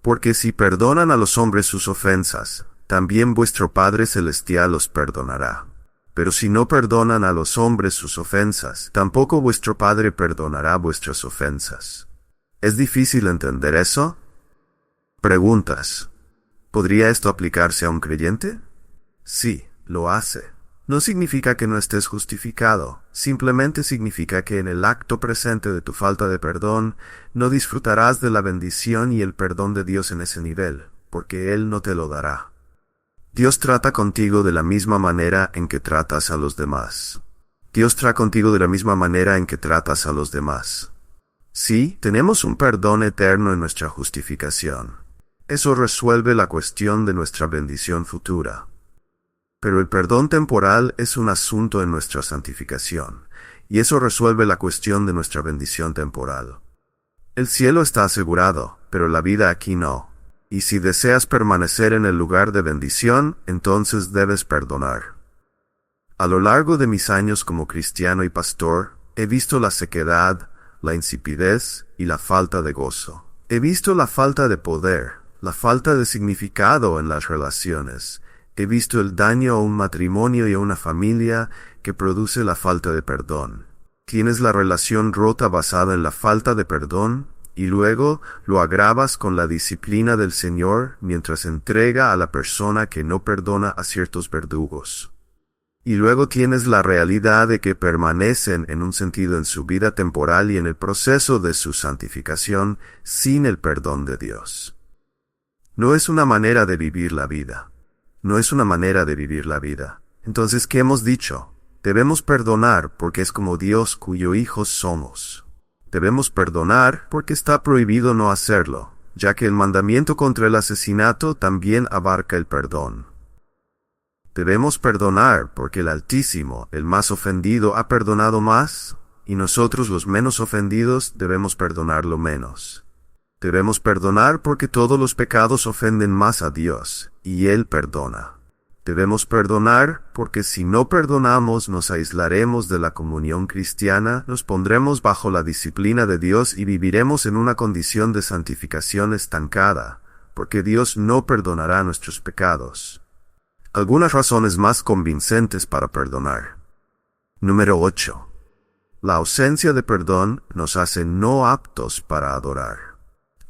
Porque si perdonan a los hombres sus ofensas, también vuestro Padre Celestial os perdonará. Pero si no perdonan a los hombres sus ofensas, tampoco vuestro Padre perdonará vuestras ofensas. ¿Es difícil entender eso? Preguntas. ¿Podría esto aplicarse a un creyente? Sí, lo hace. No significa que no estés justificado, simplemente significa que en el acto presente de tu falta de perdón, no disfrutarás de la bendición y el perdón de Dios en ese nivel, porque Él no te lo dará. Dios trata contigo de la misma manera en que tratas a los demás. Dios trata contigo de la misma manera en que tratas a los demás. Sí, tenemos un perdón eterno en nuestra justificación. Eso resuelve la cuestión de nuestra bendición futura. Pero el perdón temporal es un asunto en nuestra santificación, y eso resuelve la cuestión de nuestra bendición temporal. El cielo está asegurado, pero la vida aquí no. Y si deseas permanecer en el lugar de bendición, entonces debes perdonar. A lo largo de mis años como cristiano y pastor, he visto la sequedad, la insipidez y la falta de gozo. He visto la falta de poder, la falta de significado en las relaciones. He visto el daño a un matrimonio y a una familia que produce la falta de perdón. Tienes la relación rota basada en la falta de perdón, y luego lo agravas con la disciplina del Señor mientras entrega a la persona que no perdona a ciertos verdugos. Y luego tienes la realidad de que permanecen en un sentido en su vida temporal y en el proceso de su santificación sin el perdón de Dios. No es una manera de vivir la vida. No es una manera de vivir la vida. Entonces, ¿qué hemos dicho? Debemos perdonar porque es como Dios cuyo hijos somos. Debemos perdonar porque está prohibido no hacerlo, ya que el mandamiento contra el asesinato también abarca el perdón. Debemos perdonar porque el Altísimo, el más ofendido, ha perdonado más, y nosotros los menos ofendidos debemos perdonar lo menos. Debemos perdonar porque todos los pecados ofenden más a Dios, y Él perdona. Debemos perdonar porque si no perdonamos nos aislaremos de la comunión cristiana, nos pondremos bajo la disciplina de Dios y viviremos en una condición de santificación estancada, porque Dios no perdonará nuestros pecados. Algunas razones más convincentes para perdonar. Número 8. La ausencia de perdón nos hace no aptos para adorar.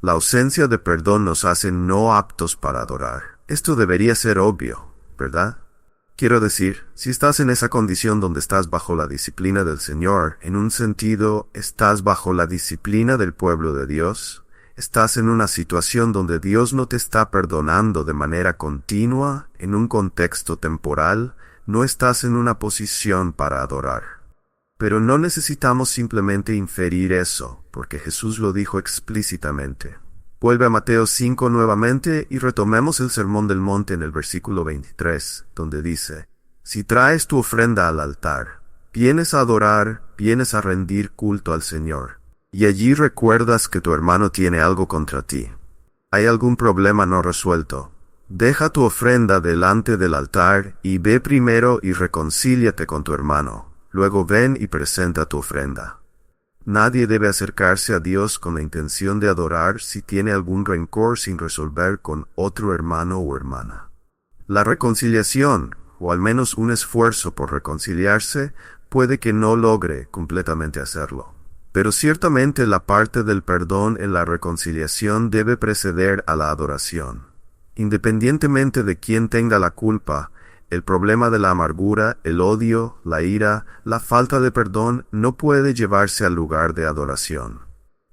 La ausencia de perdón nos hace no aptos para adorar. Esto debería ser obvio, ¿verdad? Quiero decir, si estás en esa condición donde estás bajo la disciplina del Señor, en un sentido, estás bajo la disciplina del pueblo de Dios, estás en una situación donde Dios no te está perdonando de manera continua, en un contexto temporal, no estás en una posición para adorar. Pero no necesitamos simplemente inferir eso, porque Jesús lo dijo explícitamente. Vuelve a Mateo 5 nuevamente y retomemos el Sermón del Monte en el versículo 23, donde dice, si traes tu ofrenda al altar, vienes a adorar, vienes a rendir culto al Señor, y allí recuerdas que tu hermano tiene algo contra ti. Hay algún problema no resuelto. Deja tu ofrenda delante del altar y ve primero y reconcíliate con tu hermano. Luego ven y presenta tu ofrenda. Nadie debe acercarse a Dios con la intención de adorar si tiene algún rencor sin resolver con otro hermano o hermana. La reconciliación, o al menos un esfuerzo por reconciliarse, puede que no logre completamente hacerlo. Pero ciertamente la parte del perdón en la reconciliación debe preceder a la adoración. Independientemente de quién tenga la culpa, el problema de la amargura, el odio, la ira, la falta de perdón no puede llevarse al lugar de adoración.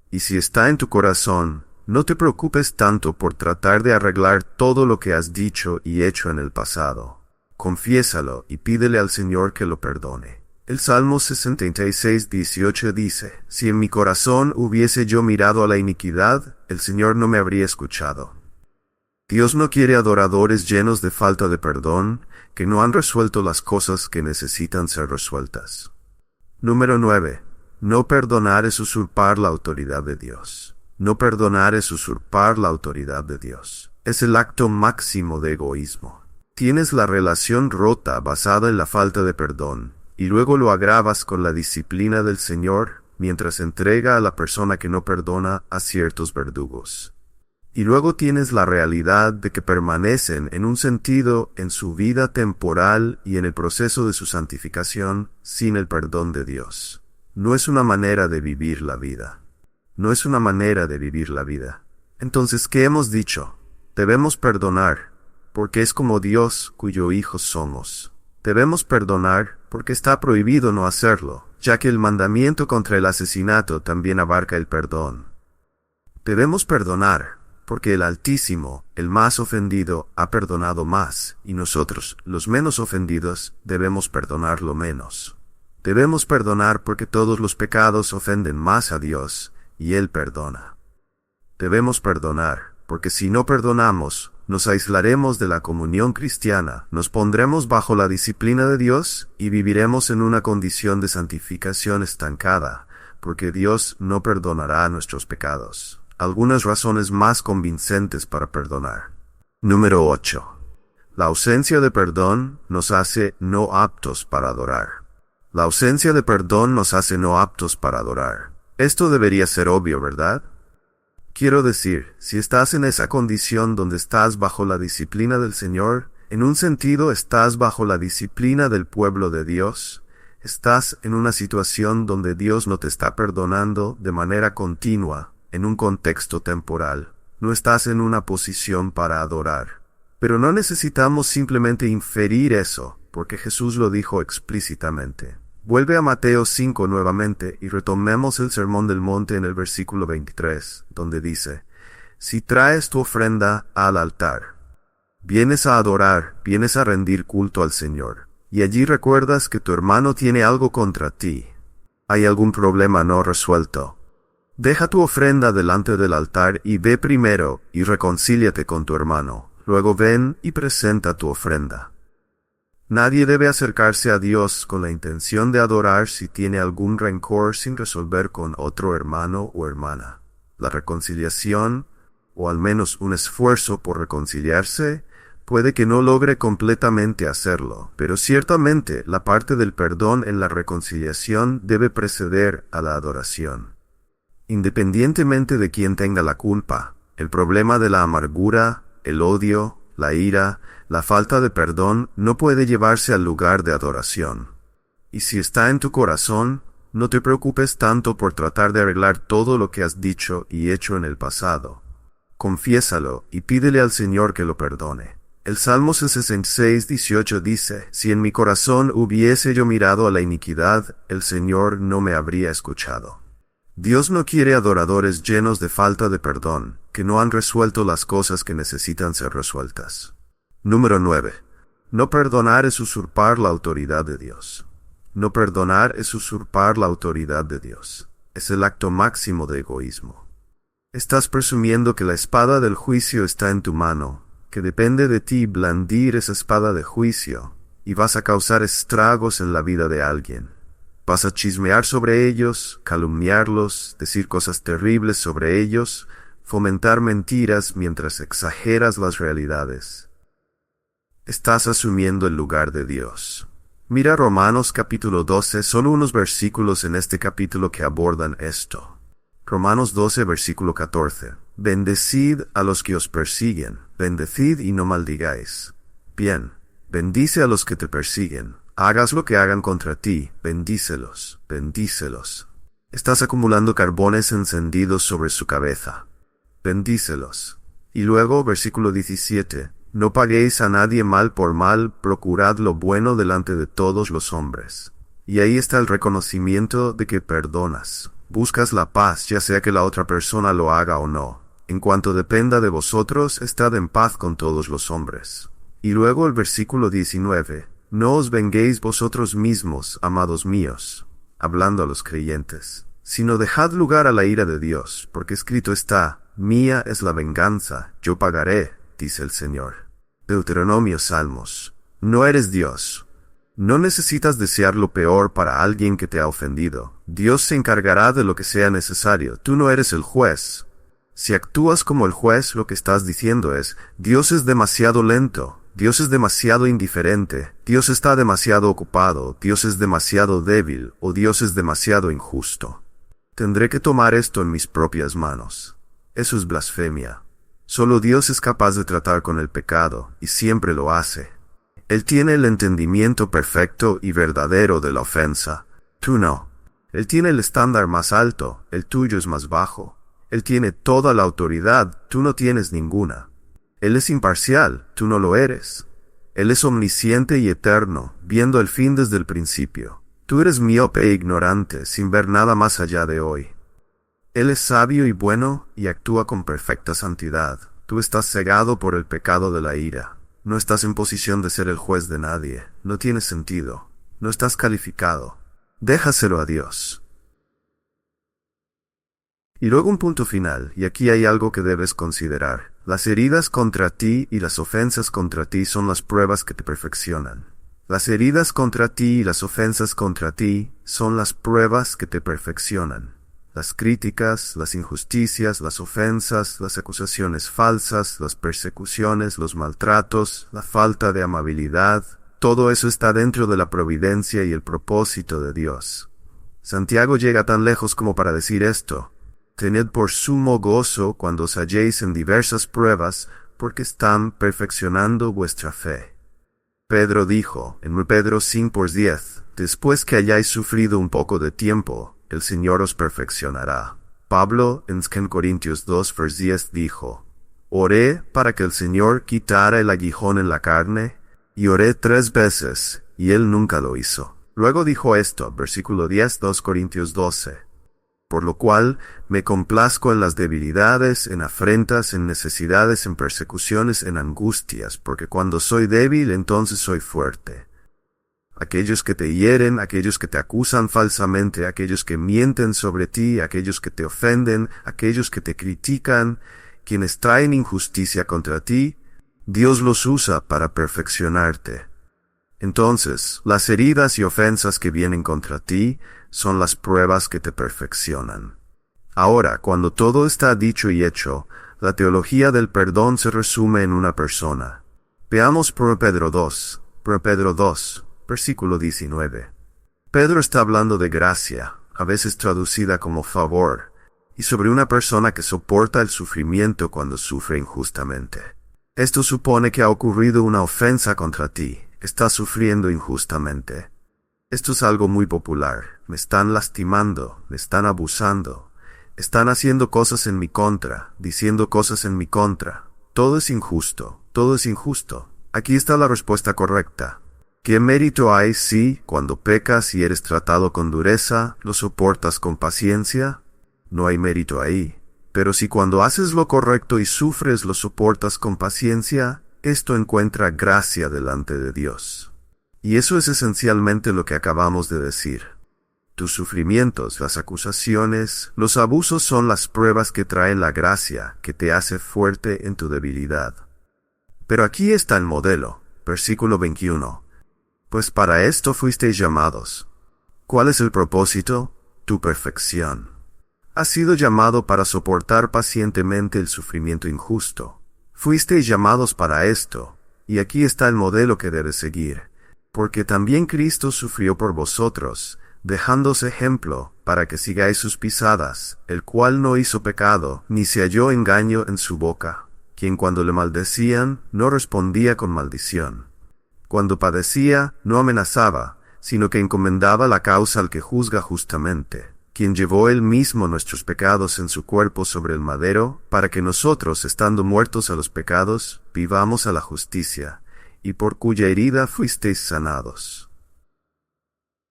Y si está en tu corazón, no te preocupes tanto por tratar de arreglar todo lo que has dicho y hecho en el pasado. Confiésalo y pídele al Señor que lo perdone. El Salmo 66:18 dice, si en mi corazón hubiese yo mirado a la iniquidad, el Señor no me habría escuchado. Dios no quiere adoradores llenos de falta de perdón, que no han resuelto las cosas que necesitan ser resueltas. Número 9. No perdonar es usurpar la autoridad de Dios. No perdonar es usurpar la autoridad de Dios. Es el acto máximo de egoísmo. Tienes la relación rota basada en la falta de perdón, y luego lo agravas con la disciplina del Señor, mientras entrega a la persona que no perdona a ciertos verdugos. Y luego tienes la realidad de que permanecen en un sentido en su vida temporal y en el proceso de su santificación sin el perdón de Dios. No es una manera de vivir la vida. No es una manera de vivir la vida. Entonces, ¿qué hemos dicho? Debemos perdonar, porque es como Dios cuyo hijos somos. Debemos perdonar porque está prohibido no hacerlo, ya que el mandamiento contra el asesinato también abarca el perdón. Debemos perdonar porque el Altísimo, el más ofendido, ha perdonado más, y nosotros, los menos ofendidos, debemos perdonar lo menos. Debemos perdonar porque todos los pecados ofenden más a Dios, y Él perdona. Debemos perdonar, porque si no perdonamos, nos aislaremos de la comunión cristiana, nos pondremos bajo la disciplina de Dios, y viviremos en una condición de santificación estancada, porque Dios no perdonará nuestros pecados. Algunas razones más convincentes para perdonar. Número 8. La ausencia de perdón nos hace no aptos para adorar. La ausencia de perdón nos hace no aptos para adorar. Esto debería ser obvio, ¿verdad? Quiero decir, si estás en esa condición donde estás bajo la disciplina del Señor, en un sentido estás bajo la disciplina del pueblo de Dios, estás en una situación donde Dios no te está perdonando de manera continua, en un contexto temporal. No estás en una posición para adorar. Pero no necesitamos simplemente inferir eso, porque Jesús lo dijo explícitamente. Vuelve a Mateo 5 nuevamente y retomemos el Sermón del Monte en el versículo 23, donde dice: Si traes tu ofrenda al altar, vienes a adorar, vienes a rendir culto al Señor, y allí recuerdas que tu hermano tiene algo contra ti. Hay algún problema no resuelto. Deja tu ofrenda delante del altar y ve primero y reconcíliate con tu hermano. Luego ven y presenta tu ofrenda. Nadie debe acercarse a Dios con la intención de adorar si tiene algún rencor sin resolver con otro hermano o hermana. La reconciliación, o al menos un esfuerzo por reconciliarse, puede que no logre completamente hacerlo, pero ciertamente la parte del perdón en la reconciliación debe preceder a la adoración. Independientemente de quién tenga la culpa, el problema de la amargura, el odio, la ira, la falta de perdón no puede llevarse al lugar de adoración. Y si está en tu corazón, no te preocupes tanto por tratar de arreglar todo lo que has dicho y hecho en el pasado. Confiésalo y pídele al Señor que lo perdone. El Salmo 66:18 dice: Si en mi corazón hubiese yo mirado a la iniquidad, el Señor no me habría escuchado. Dios no quiere adoradores llenos de falta de perdón, que no han resuelto las cosas que necesitan ser resueltas. Número 9. No perdonar es usurpar la autoridad de Dios. No perdonar es usurpar la autoridad de Dios. Es el acto máximo de egoísmo. Estás presumiendo que la espada del juicio está en tu mano, que depende de ti blandir esa espada de juicio, y vas a causar estragos en la vida de alguien. Vas a chismear sobre ellos, calumniarlos, decir cosas terribles sobre ellos, fomentar mentiras mientras exageras las realidades. Estás asumiendo el lugar de Dios. Mira Romanos capítulo 12, solo unos versículos en este capítulo que abordan esto. Romanos 12, versículo 14. Bendecid a los que os persiguen, bendecid y no maldigáis. Bien, bendice a los que te persiguen. Hagas lo que hagan contra ti, bendícelos, bendícelos. Estás acumulando carbones encendidos sobre su cabeza. Bendícelos. Y luego, versículo 17, no paguéis a nadie mal por mal, procurad lo bueno delante de todos los hombres. Y ahí está el reconocimiento de que perdonas. Buscas la paz, ya sea que la otra persona lo haga o no. En cuanto dependa de vosotros, estad en paz con todos los hombres. Y luego el versículo 19, no os venguéis vosotros mismos, amados míos, hablando a los creyentes, sino dejad lugar a la ira de Dios, porque escrito está: mía es la venganza, yo pagaré, dice el Señor. Deuteronomio, Salmos. No eres Dios. No necesitas desear lo peor para alguien que te ha ofendido. Dios se encargará de lo que sea necesario. Tú no eres el juez. Si actúas como el juez, lo que estás diciendo es: Dios es demasiado lento. Dios es demasiado indiferente, Dios está demasiado ocupado, Dios es demasiado débil, o Dios es demasiado injusto. Tendré que tomar esto en mis propias manos. Eso es blasfemia. Solo Dios es capaz de tratar con el pecado, y siempre lo hace. Él tiene el entendimiento perfecto y verdadero de la ofensa. Tú no. Él tiene el estándar más alto, el tuyo es más bajo. Él tiene toda la autoridad, tú no tienes ninguna. Él es imparcial, tú no lo eres. Él es omnisciente y eterno, viendo el fin desde el principio. Tú eres miope e ignorante, sin ver nada más allá de hoy. Él es sabio y bueno, y actúa con perfecta santidad. Tú estás cegado por el pecado de la ira. No estás en posición de ser el juez de nadie. No tienes sentido. No estás calificado. Déjaselo a Dios. Y luego un punto final, y aquí hay algo que debes considerar. Las heridas contra ti y las ofensas contra ti son las pruebas que te perfeccionan. Las heridas contra ti y las ofensas contra ti son las pruebas que te perfeccionan. Las críticas, las injusticias, las ofensas, las acusaciones falsas, las persecuciones, los maltratos, la falta de amabilidad, todo eso está dentro de la providencia y el propósito de Dios. Santiago llega tan lejos como para decir esto: tened por sumo gozo cuando os halléis en diversas pruebas, porque están perfeccionando vuestra fe. Pedro dijo, en Pedro 5:10, después que hayáis sufrido un poco de tiempo, el Señor os perfeccionará. Pablo, en Corintios 2:10, dijo, oré para que el Señor quitara el aguijón en la carne, y oré 3 veces, y Él nunca lo hizo. Luego dijo esto, versículo 10, 2 Corintios 12. Por lo cual, me complazco en las debilidades, en afrentas, en necesidades, en persecuciones, en angustias, porque cuando soy débil, entonces soy fuerte. Aquellos que te hieren, aquellos que te acusan falsamente, aquellos que mienten sobre ti, aquellos que te ofenden, aquellos que te critican, quienes traen injusticia contra ti, Dios los usa para perfeccionarte. Entonces, las heridas y ofensas que vienen contra ti son las pruebas que te perfeccionan. Ahora, cuando todo está dicho y hecho, la teología del perdón se resume en una persona. Veamos 1 Pedro 2, versículo 19. Pedro está hablando de gracia, a veces traducida como favor, y sobre una persona que soporta el sufrimiento cuando sufre injustamente. Esto supone que ha ocurrido una ofensa contra ti, estás sufriendo injustamente. Esto es algo muy popular. Me están lastimando, me están abusando, están haciendo cosas en mi contra, diciendo cosas en mi contra. Todo es injusto, todo es injusto. Aquí está la respuesta correcta. ¿Qué mérito hay si, cuando pecas y eres tratado con dureza, lo soportas con paciencia? No hay mérito ahí. Pero si cuando haces lo correcto y sufres lo soportas con paciencia, esto encuentra gracia delante de Dios. Y eso es esencialmente lo que acabamos de decir. Tus sufrimientos, las acusaciones, los abusos son las pruebas que traen la gracia, que te hace fuerte en tu debilidad. Pero aquí está el modelo, versículo 21. Pues para esto fuisteis llamados. ¿Cuál es el propósito? Tu perfección. Has sido llamado para soportar pacientemente el sufrimiento injusto. Fuisteis llamados para esto, y aquí está el modelo que debes seguir. Porque también Cristo sufrió por vosotros, dejándoos ejemplo, para que sigáis sus pisadas, el cual no hizo pecado, ni se halló engaño en su boca, quien cuando le maldecían, no respondía con maldición. Cuando padecía, no amenazaba, sino que encomendaba la causa al que juzga justamente, quien llevó él mismo nuestros pecados en su cuerpo sobre el madero, para que nosotros, estando muertos a los pecados, vivamos a la justicia, y por cuya herida fuisteis sanados.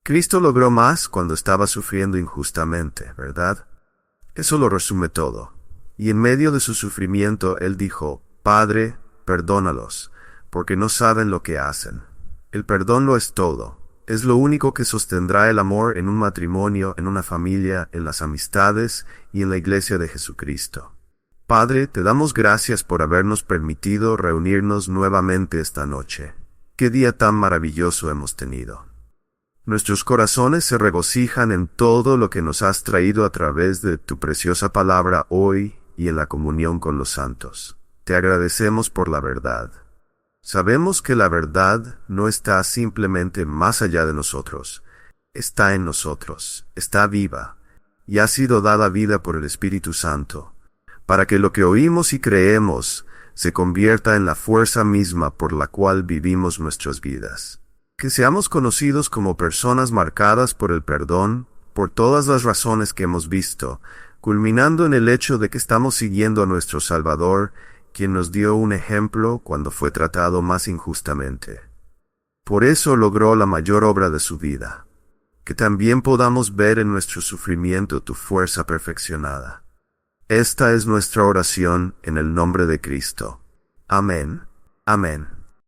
Cristo logró más cuando estaba sufriendo injustamente, ¿verdad? Eso lo resume todo. Y en medio de su sufrimiento, Él dijo, Padre, perdónalos, porque no saben lo que hacen. El perdón lo es todo. Es lo único que sostendrá el amor en un matrimonio, en una familia, en las amistades y en la iglesia de Jesucristo. Padre, te damos gracias por habernos permitido reunirnos nuevamente esta noche. Qué día tan maravilloso hemos tenido. Nuestros corazones se regocijan en todo lo que nos has traído a través de tu preciosa palabra hoy y en la comunión con los santos. Te agradecemos por la verdad. Sabemos que la verdad no está simplemente más allá de nosotros. Está en nosotros, está viva, y ha sido dada vida por el Espíritu Santo. para que lo que oímos y creemos se convierta en la fuerza misma por la cual vivimos nuestras vidas. Que seamos conocidos como personas marcadas por el perdón, por todas las razones que hemos visto, culminando en el hecho de que estamos siguiendo a nuestro Salvador, quien nos dio un ejemplo cuando fue tratado más injustamente. Por eso logró la mayor obra de su vida. Que también podamos ver en nuestro sufrimiento tu fuerza perfeccionada. Esta es nuestra oración en el nombre de Cristo. Amén. Amén.